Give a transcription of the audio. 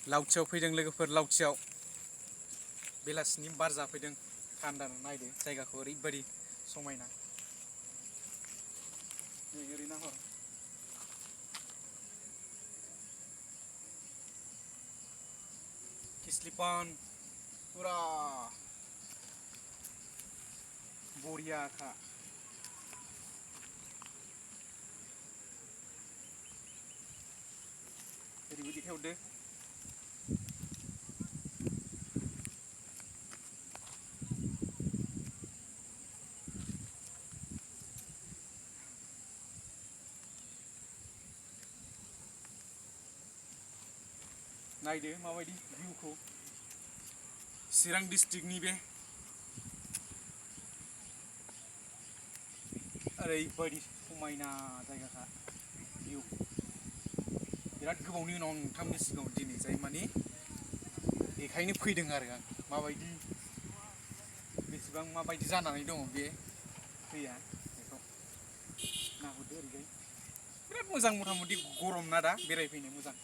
लावथियाव फैदों लोगोफोर लावथियाव बेलासिनि बार जाफैदों थान्दा नायदो जायगाखौ ओरैबायदि समायना नै ओरै नाहर किसलिपान पुरा बरियाखा ओरैबो देखायहरदो नायदो माबायदि भिउखौ चिरां डिस्ट्रिक्टनि बे ओरैबायदि समायना जायगाखा भिउ बिराद गोबावनि उनाव नोंथांमोननि सिगाङाव दिनै जाय माने बेखायनो फैदों आरो आं माबायदि बेसेबां माबायदि जानानै दङ बे दैया बेखौ नाहरदो ओरैजाय बिराद मोजां मथा मथि गरम ना दा बेरायफैनो मोजां